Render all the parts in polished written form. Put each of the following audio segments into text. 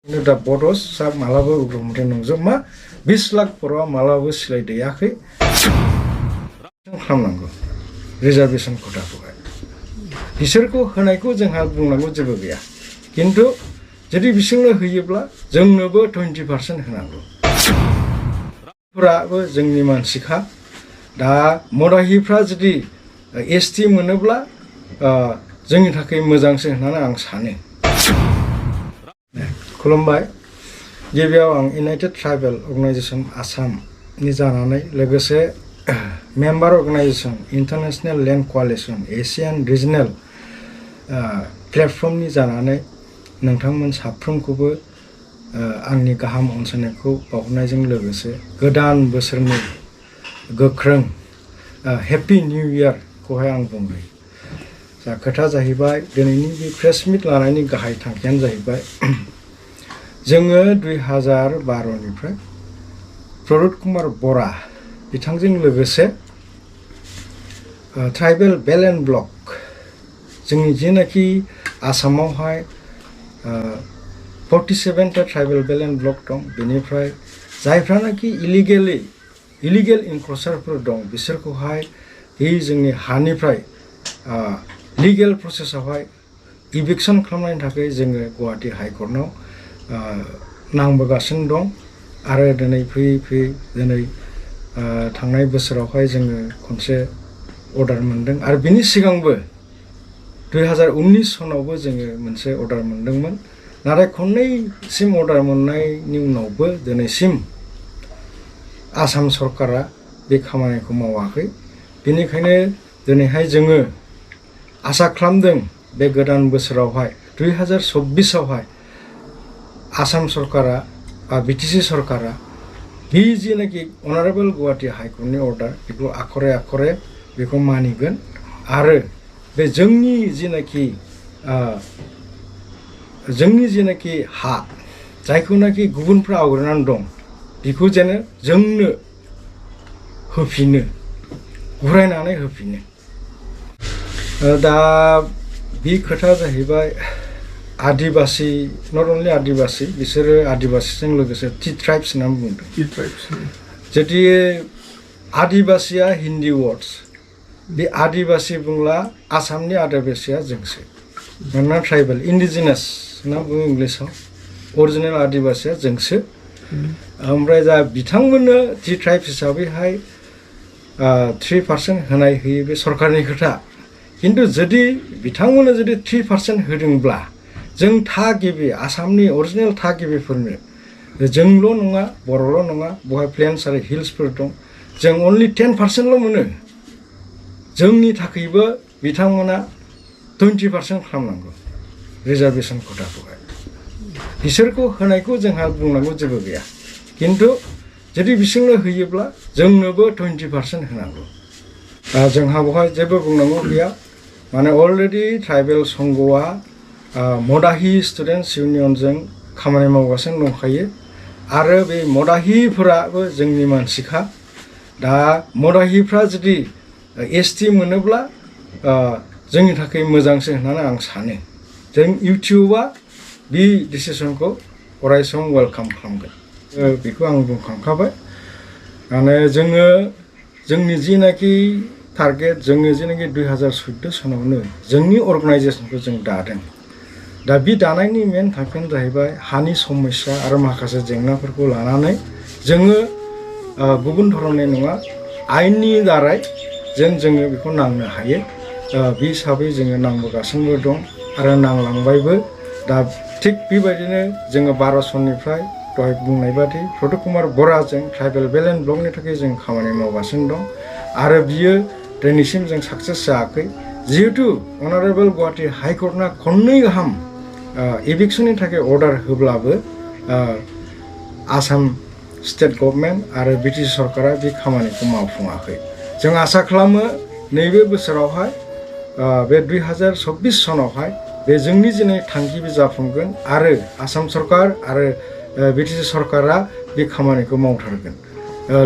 खिन्थु दा बड'स सा मालाबा उग्रमन्थ्रि नंजोब मा 20 लाख बर'आ मालाबा सोलायदैयाखै खालामनांगौ रिजार्भेसन खथाखौहाय बिसोरखौ होनायखौ जोंहा बुंनांगौ जेबो गैया खिन्थु जुदि बिसोरनो होयोब्ला जोंनोबो 20% होनांगौ फोराबो जोंनि मानसिखा दा मदाहिफ्रा जुदि एसटि मोनोब्ला जोंनि थाखाय मोजांसो होननानै आं सानो खुलुमबाय गिबियाव आं इउनाइटेड ट्राइबेल अर्गानाइजेशन आसामनि जानानै लोगोसे मेम्बार अर्गानाइजेशन इन्टारनेशनेल लेन्ड क'लिशन एशियान रिजनेल प्लेटफर्मनि जानानै नोंथांमोन साफ्रोमखौबो आंनि गाहाम अनसायनायखौ बावहरनायजों लोगोसे गोदान बोसोरनि गोख्रों हेपि निउ इयारखौहाय आं बुंबाय जा खोथा जाहैबाय दिनैनि बे प्रेस मिट लानायनि गाहाय थांखियानो जाहैबाय जोङो 2012निफ्राय प्रदुत कुमार बरा बिथांजों लोगोसे ट्राइबेल बेल्ट एन्ड ब्लक जोंनि जेनाखि आसामावहाय 47टा ट्राइबेल बेल्ट एन्ड ब्लक दं बेनिफ्राय जायफ्रानाखि इलिगेल इनक्रचारफोर दं बिसोरखौहाय बे जोंनि हानिफ्राय लिगेल प्रसेसआवहाय इभिक्सन खालामनायनि थाखाय जोङो गुवाहाटी हाइकर्टआव नांबोगासिनो दं आरो दिनै फैयै दिनै थांनाय बोसोरावहाय जोङो खनसे अर्डार मोनदों आरो बिनि सिगांबो 2019 सनावबो जोङो मोनसे अर्डार मोनदोंमोन नाथाय खननैसिम अर्डार मोननायनि उनावबो दिनैसिम आसाम सरकारा बे खामानिखौ मावाखै बेनिखायनो दिनैहाय जोङो आसा खालामदों बे गोदान बोसोरावहाय 2024आवहाय आसाम सरकारा बा बिटिसि सरकारा बे जेनाखि अनारेबल गुवाहाटी हाइकर्टनि अर्डार बेखौ आखरे आखरे बेखौ मानिगोन आरो बे जोंनि जेनाखि हा जायखौनाखि गुबुनफ्रा आवग्रिनानै दं बेखौ जेन जोंनो होफिनो घुरायनानै होफिनो दा बे खोथा जाहैबाय आदिबासि नट अनलि आदिबासि बिसोरो आदिबासिजों लोगोसे टि ट्राइब्स होननानै बुंदों जुदि आदिबासिया हिन्दी वर्ड्स बे आदिबासि बुंला आसामनि आदिबासिया जोंसो मानोना ट्राइबेल इन्डिजिनास होनना बुङो इंलिसाव अरिजिनेल आदिबासिया जोंसो ओमफ्राय दा बिथांमोननो टि ट्राइब्स हिसाबैहाय 3% होनाय होयो बे सरकारनि खोथा खिन्थु जुदि बिथांमोननो जुदि 3% होदोंब्ला जों थागिबि आसामनि अरिजिनेल थागिबिफोरनो जोंल' नङा बर'ल' नङा बहाय प्लेन्स आरो हिल्सफोर दं जों अनलि 10%ल' मोनो जोंनि थाखायबो बिथांमोना 20% खालामनांगौ रिजार्भेसन खथाखौहाय बिसोरखौ होनायखौ जोंहा बुंनांगौ जेबो गैया खिन्थु जुदि बिसोरनो होयोब्ला जोंनोबो 20% होनांगौ जोंहा बेवहाय जेबो बुंनांगौ गैया माने अलरेडि ट्राइबेल संघआ मदाहि स्टुडेन्टस इउनियनजों खामानि मावगासिनो दंखायो आरो बे मदाहिफोराबो जोंनि मानसिखा दा मदाहिफ्रा जुदि एसटि मोनोब्ला जोंनि थाखाय मोजांसो होननानै आं सानो जों इउटिउबआ बे डिसिसनखौ अरायसम वेलकाम खालामगोन बेखौ आं बुंखांखाबाय माने जोङो जोंनि जिनाखि टारगेट जोङो जेनाखि 2014 सनावनो जोंनि अर्गानाइजेसनखौ जों दादों दा बे दानायनि मेन थांखियानो जाहैबाय हानि समस्या आरो माखासे जेंनाफोरखौ लानानै जोङो गुबुन धरननि नङा आयेननि दारै जोङो बेखौ नांनो हायो बे हिसाबै जोङो नांबोगासिनो दं आरो नांलांबायबो दा थिग बेबायदिनो जोङो 12 सननिफ्राय दहाय बुंनाय बादि प्रदुत कुमार बराजों ट्राइबेल बेल्ट एन्ड ब्लकनि थाखाय जों खामानि मावगासिनो दं आरो बियो दिनैसिम जों साक्सेस जायाखै जिहेतु अनारेबल गुवाहाटी हाइकर्टना खननै गाहाम एभिक्सननि थाखाय अर्डार होब्लाबो आसाम स्टेट गभर्नमेन्ट आरो बिटिसि सरकारा बे खामानिखौ मावफुङाखै जों आसा खालामो नैबे बोसोरावहाय बे 2024 सनावहाय बे जोंनि जेने थांखि बे जाफुंगोन आरो आसाम सरकार आरो बिटिसि सरकारा बे खामानिखौ मावथारगोन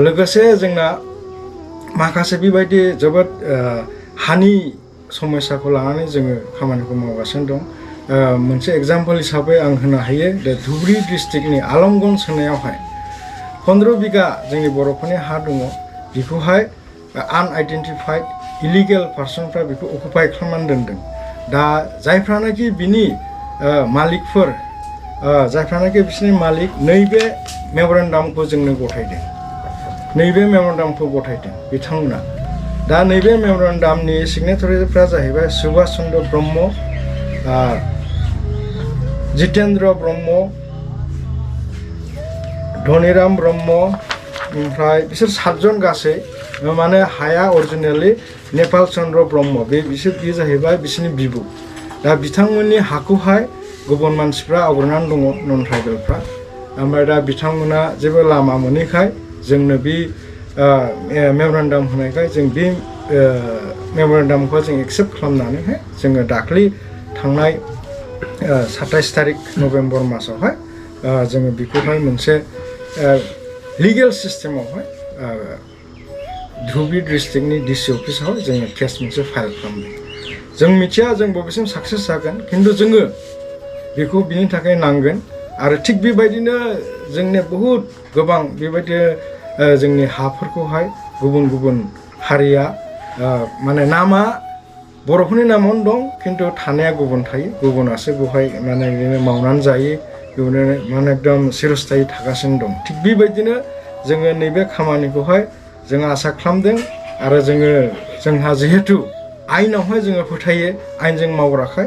लोगोसे जोंना माखासे बेबायदि जोबोद हानि समस्याखौ लानानै जोङो खामानिखौ मावगासिनो दं मोनसे एग्जाम्पल हिसाबै आं होनो हायो दा धुबुरी डिस्ट्रिक्टनि आलमगंज होनायावहाय 15 बिगा जोंनि बर'फोरनि हा दङ बेखौहाय आनआइडेन्टिफाइड इलिगेल पार्सनफ्रा बेखौ अकुपाइ खालामनानै दोनदों दा जायफ्रानाखि बिनि मालिकफोर जायफ्रानाखि बिसोरनि मालिक नैबे मेम'रेन्डामखौ जोंनो गथायदों नैबे मेम'रेन्डामखौ गथायदों बिथांमोना दा नैबे मेम'रेन्डामनि सिगनेटारिफ्रा जाहैबाय सुभाष चन्द्र ब्रह्म जितेन्द्र ब्रह्म धनिराम ब्रह्म ओमफ्राय बिसोर 7 जन गासै माने हाया अरिजिनेलि नेपाल चन्द्र ब्रह्म बिसोर जाहैबाय बिसोरनि बिबु दा बिथांमोननि हाखौहाय गुबुन मानसिफ्रा आवग्रिनानै दङ नन ट्राइबेलफ्रा ओमफ्राय दा बिथांमोना जेबो लामा मोनैखाय जोंनो बे मेम'रेन्डाम होनायखाय जों बे मेम'रेन्डामखौ जों एक्सेप्ट खालामनानैहाय जोङो दाख्लै थांनाय 27 तारिख नभेम्बर मासावहाय जोङो बेखौहाय मोनसे लिगेल सिस्टेमावहाय धुबुरी डिस्ट्रिक्टनि डिसि अफिसाव जोङो केस मोनसे फाइल खालामदों जों मिथिया जों बबेसिम साक्सेस जागोन खिन्थु जोङो बेखौ बिनि थाखाय नांगोन आरो थिग बेबायदिनो जोंनि बहुद गोबां बेबायदि जोंनि हाफोरखौहाय गुबुन गुबुन हारिया माने नामा बर'फोरनि नामावनो दं खिन्थु थानाया गुबुन थायो गुबुनासो बेवहाय माने बिदिनो मावनानै जायो बेयावनो माने एकदम सिरस्थायै थागासिनो दं थिग बेबायदिनो जोङो नैबे खामानिखौहाय जोङो आसा खालामदों आरो जोंहा जिहेथु आइनावहाय जोङो फोथायो आइनजों मावग्राखाय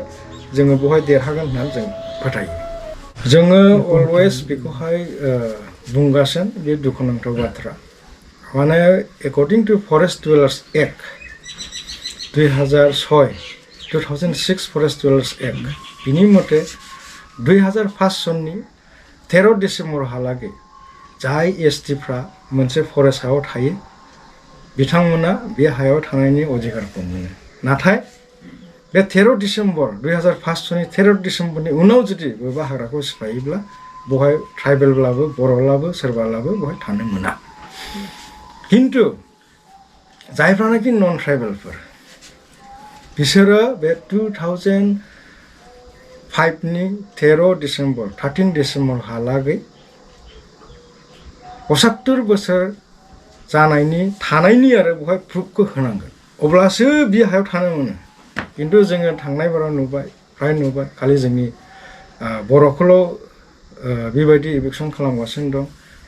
जोङो बेवहाय देरहागोन होननानै जों फोथायो जोङो अलवेज बेखौहाय बुंगासिनो बे दुखुनांथाव बाथ्रा माने according to forest dwellers act 2006 forest dwellers act बिनि मथे 2005 सननि 13 डिसेम्बरहालागै जाय एसटिफ्रा मोनसे फरेस्ट हायाव थायो बिथांमोना बे हायाव थानायनि अधिकारखौ मोनो नाथाय बे 13 डिसेम्बर 2005 सननि 13 डिसेम्बरनि उनाव जुदि बबेबा हाग्राखौ सिफायोब्ला बेवहाय ट्राइबेलब्लाबो बर'ब्लाबो सोरबाब्लाबो बेवहाय थानो मोना खिन्थु जायफ्रानाखि नन ट्राइबेलफोर बिसोरो बे 2005नि 13 डिसेम्बरहालागै 75 बोसोर जानायनि थानायनि आरो बेवहाय प्रुफखौ होनांगोन अब्लासो बे हायाव थानो मोनो खिन्थु जोङो थांनाय बाराव फ्राय नुबाय खालि जोंनि बर'खौल' बेबायदि एभिक्सन खालामगासिनो दं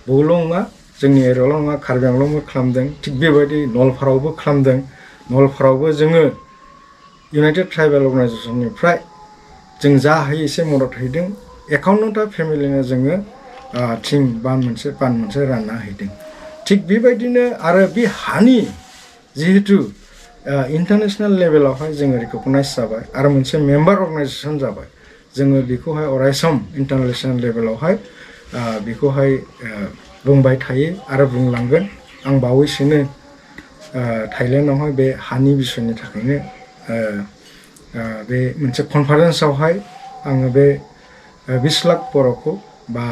बेल' नङा जोंनि एरियायावल' नङा कार्बि आंलंआवबो खालामदों थिग बेबायदि नलपारायावबो खालामदों नलपारायावबो जोङो इउनाइटेड ट्राइबेल अर्गानाइजेसननिफ्राय जों जा हायो एसे मदद हैदों 51टा फेमिलिनो जोङो थिं बान मोनसे रानना हैदों थिग बेबायदिनो आरो बे हानि जिहेतु इन्टारनेशनेल लेभेलावहाय जोङो रिकगनाइज जाबाय आरो मोनसे मेम्बार अर्गानाइजेसन जाबाय जोङो बेखौहाय अरायसम इन्टारनेशनेल लेभेलावहाय बेखौहाय बुंबाय थायो आरो बुंलांगोन आं बावैसोनो थाइलेण्डआवहाय बे हानि बिसयनि थाखायनो बे मोनसे कनफारेन्सआवहाय आङो बे 20 लाख बर'खौ बा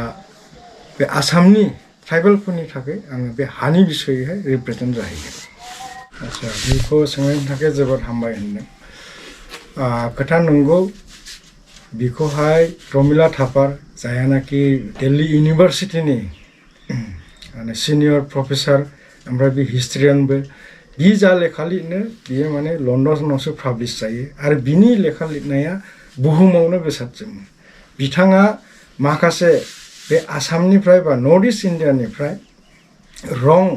बे आसामनि ट्राइबेलफोरनि थाखाय आङो बे हानि बिसयैहाय रिप्रेजेन्ट जाहैगोन आच्छा बेखौ सोंनायनि थाखाय जोबोद हामबाय होनदों खोथा नंगौ बेखौहाय प्रमिला थापार जायानाखि दिल्ली इउनिभार्सिटिनि सिनियर प्रफेसर ओमफ्राय बे हिस्ट्रियानबो बि जा लेखा लिरनो बियो माने लन्डनावसो पाब्लिश जायो आरो बिनि लेखा लिरनाया बुहुमावनो गोसारजोबो बिथाङा माखासे बे आसामनिफ्राय बा नर्थ इस्ट इन्डियानिफ्राय रं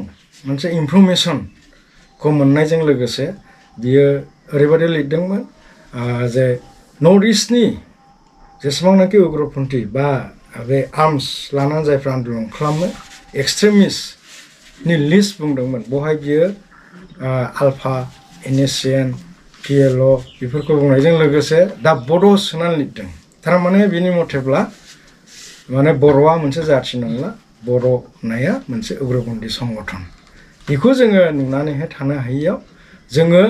मोनसे इनफरमेसनखौ मोननायजों लोगोसे बियो ओरैबायदि लिरदोंमोन जे नर्थ इस्टनि जेसेबांनाखि उग्रपन्थी बा बे आर्मस लानानै जायफ्रा आन्दलन खालामो एक्सट्रिमिस्टनि लिस्ट बुंदोंमोन बेवहाय बियो आल्फा एनएससिएन पिएलअ बेफोरखौ बुंनायजों लोगोसे दा बड' सोनानै लिरदों थारमाने बिनि मथेब्ला माने बर'आ मोनसे जाथि नंला बर' होननाया मोनसे उग्रपन्थी संगठन बेखौ जोङो नुनानैहाय थानो हायैयाव जोङो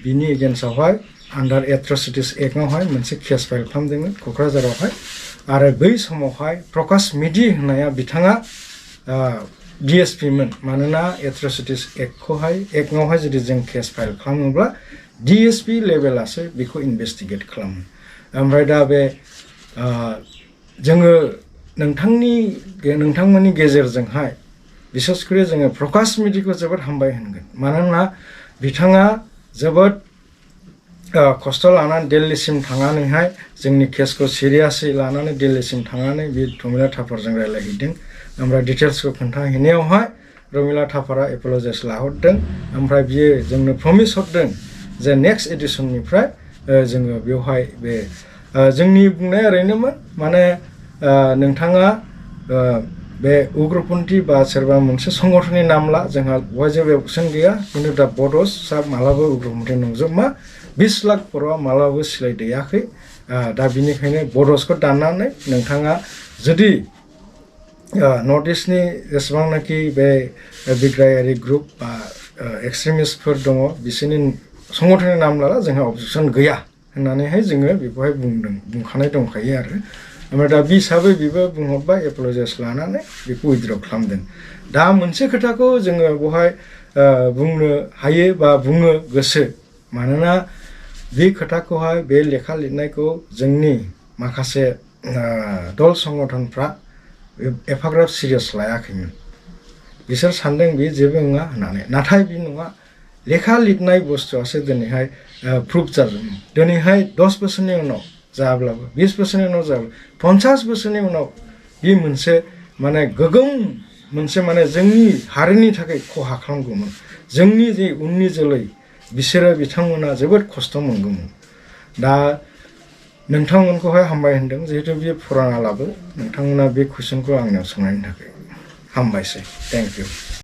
बिनि एगेन्स्टआवहाय आन्डार एट्रसिटिस एक्टआवहाय मोनसे केस फाइल खालामदोंमोन क'क्राझारावहाय आरो बै समावहाय प्रकाश मिधि होननाया बिथाङा डिएसपिमोन मानोना एट्रसिटिस एक्टआवहाय जुदि जों केस फाइल खालामोब्ला डिएसपि लेभेलासो बेखौ इनभेस्टिगेट खालामो ओमफ्राय दा बे जोङो नोंथांमोननि गेजेरजोंहाय बिसेसकरि जोङो प्रकाश मेधिखौ जोबोद हामबाय होनगोन मानोना बिथाङा जोबोद खस्थ' लानानै दिल्लीसिम थांनानैहाय जोंनि केसखौ सिरियासै लानानै दिल्लीसिम थांनानै बे रमिला थापारजों रायज्लायहैदों ओमफ्राय डिटेल्सखौ खोन्थाहैनायावहाय रमिला थापारा एपलजाइस लाहरदों ओमफ्राय बियो जोंनो प्रमिस हरदों जे नेक्स्ट एडिशननिफ्राय जोङो बेवहाय बे जोंनि बुंनाया ओरैनोमोन माने नोंथाङा बे उग्रपन्थी बा सोरबा मोनसे संगठननि नाम ला जोंहा बेवहाय जेबो अबजेक्सन गैया खिन्थु दा बड'स मालाबा उग्रपन्थी नंजोबमा 20 लाख बर'आ मालाबाबो सिलायदैयाखै दा बिनिखायनो बड'सखौ दाननानै नोंथाङा जुदि नर्थ इस्टनि जेसेबांनाखि बे बिग्रायारि ग्रुप बा एक्सट्रिमिस्टफोर दङ बिसोरनि संगठननि नाम लाला जोंहा अबजेक्सन गैया होननानैहाय जोङो बेखौहाय बुंखानाय दंखायो आरो ओमफ्राय दा बे हिसाबै बेबो बुंहरबाय एपलजाइस लानानै बेखौ उइथड्र खालामदों दा मोनसे खोथाखौ जोङो बेवहाय बुंनो हायो बा बुङो गोसो मानोना बे खोथाखौहाय बे लेखा लिरनायखौ जोंनि माखासे दल संगठनफ्रा एफाग्राब सिरियास लायाखैमोन बिसोर सानदों बे जेबो नङा होननानै नाथाय बे नङा लेखा लिरनाय बुस्थुआसो दिनैहाय प्रुफ जादों दिनैहाय 10 बोसोरनि उनाव जाब्लाबो 20 बोसोरनि उनाव जाब्लाबो 50 बोसोरनि उनाव बे मोनसे माने गोगोम मोनसे माने जोंनि हारिनि थाखाय खहा खालामगौमोन जोंनि जे उननि जोलै बिथांमोना जोबोद खस्थ' मोनगौमोन दा नोंथांमोनखौहाय हामबाय होनदों जिहेतु बे फुराना लाबो नोंथांमोना बे कुइसनखौ आंनियाव सोंनायनि थाखाय हामबायसै थेंक इउ